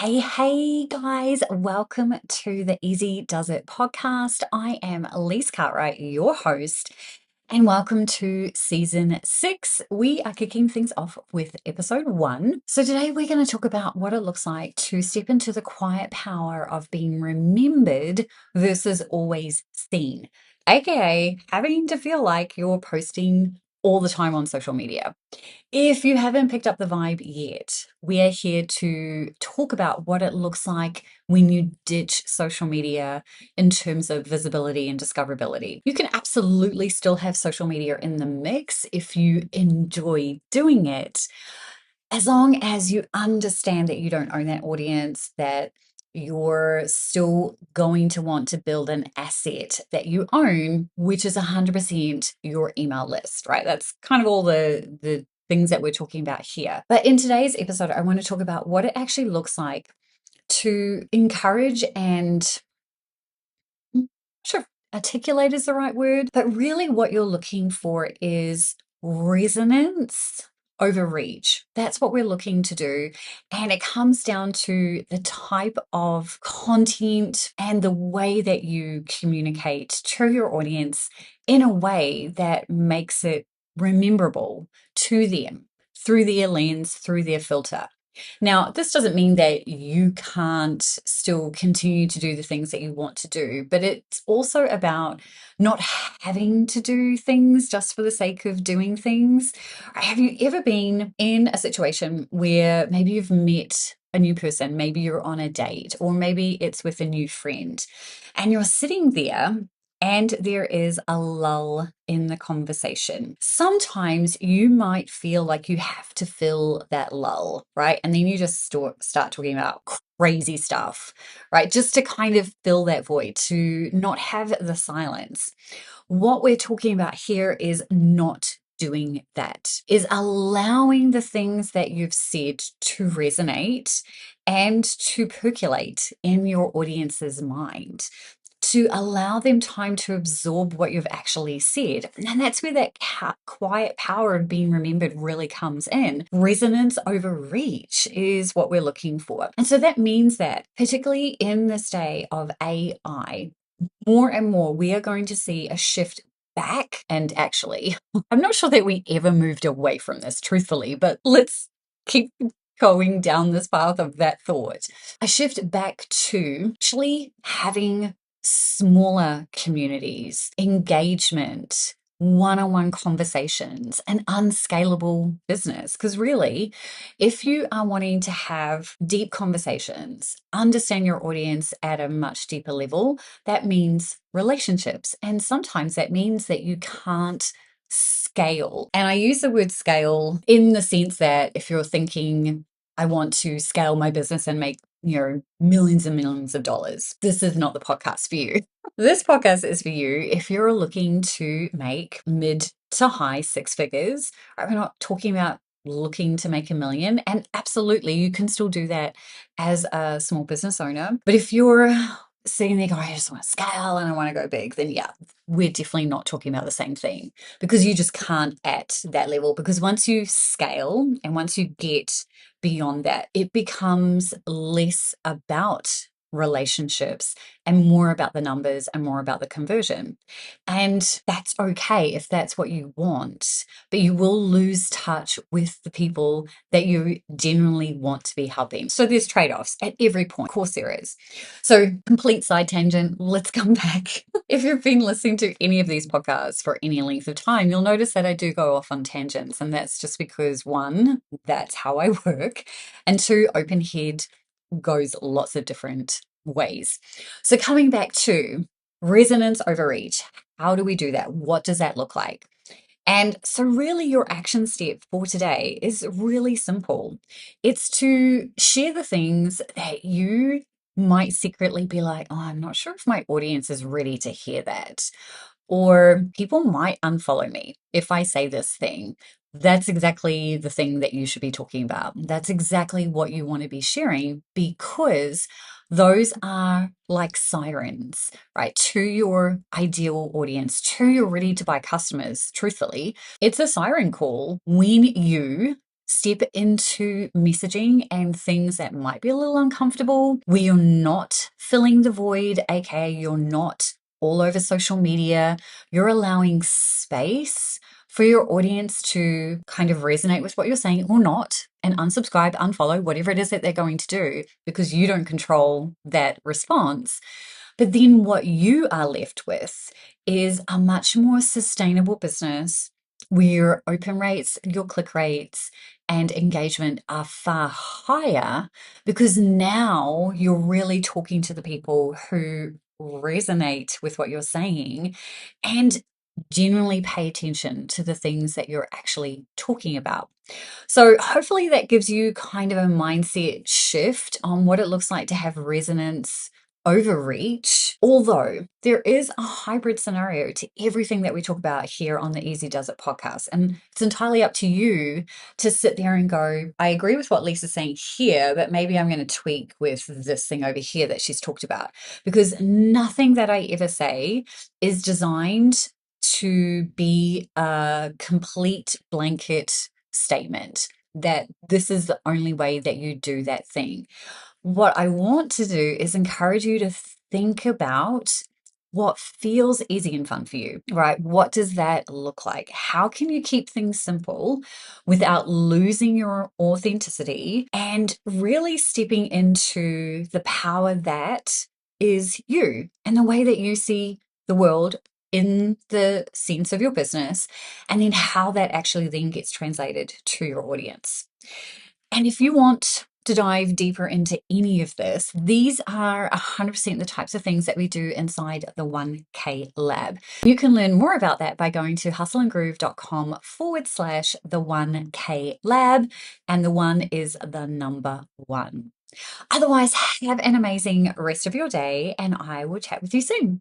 Hey guys, welcome to the Easy Does It podcast. I am Lise Cartwright, your host, and welcome to season 6. We are kicking things off with episode 1. So today we're going to talk about what it looks like to step into the quiet power of being remembered versus always seen, aka having to feel like you're posting all the time on social media. If you haven't picked up the vibe yet, we are here to talk about what it looks like when you ditch social media in terms of visibility and discoverability. You can absolutely still have social media in the mix if you enjoy doing it, as long as you understand that you don't own that audience, that you're still going to want to build an asset that you own, which is 100% your email list, right? That's kind of all the things that we're talking about here. But in today's episode, I want to talk about what it actually looks like to encourage and I'm not sure if articulate is the right word, but really what you're looking for is resonance over reach. That's what we're looking to do. And it comes down to the type of content and the way that you communicate to your audience in a way that makes it rememberable to them through their lens, through their filter. Now, this doesn't mean that you can't still continue to do the things that you want to do, but it's also about not having to do things just for the sake of doing things. Have you ever been in a situation where maybe you've met a new person, maybe you're on a date, or maybe it's with a new friend, and you're sitting there and there is a lull in the conversation? Sometimes you might feel like you have to fill that lull, right? And then you just start talking about crazy stuff, right? Just to kind of fill that void, to not have the silence. What we're talking about here is not doing that, is allowing the things that you've said to resonate and to percolate in your audience's mind, to allow them time to absorb what you've actually said. And that's where that quiet power of being remembered really comes in. Resonance over reach is what we're looking for. And so that means that, particularly in this day of AI, more and more we are going to see a shift back. And actually, I'm not sure that we ever moved away from this, truthfully, but let's keep going down this path of that thought. A shift back to actually having smaller communities, engagement, one-on-one conversations, and unscalable business. Because really, if you are wanting to have deep conversations, understand your audience at a much deeper level, that means relationships. And sometimes that means that you can't scale. And I use the word scale in the sense that if you're thinking, I want to scale my business and make millions and millions of dollars, this is not the podcast for you. This podcast is for you if you're looking to make mid to high 6 figures. We're not talking about looking to make $1 million. And absolutely, you can still do that as a small business owner. But if you're sitting there going, I just want to scale and I want to go big, then yeah, we're definitely not talking about the same thing, because you just can't at that level. Because once you scale and once you get beyond that, it becomes less about relationships and more about the numbers and more about the conversion. And that's okay if that's what you want, but you will lose touch with the people that you genuinely want to be helping. So there's trade-offs at every point. Of course there is. So complete side tangent, let's come back. If you've been listening to any of these podcasts for any length of time, you'll notice that I do go off on tangents. And that's just because, one, that's how I work. And two, open head goes lots of different ways. So coming back to resonance over reach, how do we do that? What does that look like? And so really your action step for today is really simple. It's to share the things that you might secretly be like, oh, I'm not sure if my audience is ready to hear that. Or people might unfollow me if I say this thing. That's exactly the thing that you should be talking about. That's exactly what you want to be sharing, because those are like sirens, right? To your ideal audience, to your ready to buy customers. Truthfully, it's a siren call when you step into messaging and things that might be a little uncomfortable, where you're not filling the void, aka you're not all over social media, you're allowing space for your audience to kind of resonate with what you're saying or not, and unsubscribe, unfollow, whatever it is that they're going to do, because you don't control that response. But then what you are left with is a much more sustainable business where your open rates, your click rates, and engagement are far higher, because now you're really talking to the people who resonate with what you're saying and genuinely pay attention to the things that you're actually talking about. So, hopefully, that gives you kind of a mindset shift on what it looks like to have resonance overreach. Although there is a hybrid scenario to everything that we talk about here on the Easy Does It podcast. And it's entirely up to you to sit there and go, I agree with what Lisa's saying here, but maybe I'm going to tweak with this thing over here that she's talked about. Because nothing that I ever say is designed to be a complete blanket statement that this is the only way that you do that thing. What I want to do is encourage you to think about what feels easy and fun for you, right? What does that look like? How can you keep things simple without losing your authenticity and really stepping into the power that is you and the way that you see the world in the sense of your business, and then how that actually then gets translated to your audience. And if you want to dive deeper into any of this, these are 100% the types of things that we do inside the 1K Lab. You can learn more about that by going to hustleandgroove.com/the 1K Lab. And the one is the number 1. Otherwise, have an amazing rest of your day, and I will chat with you soon.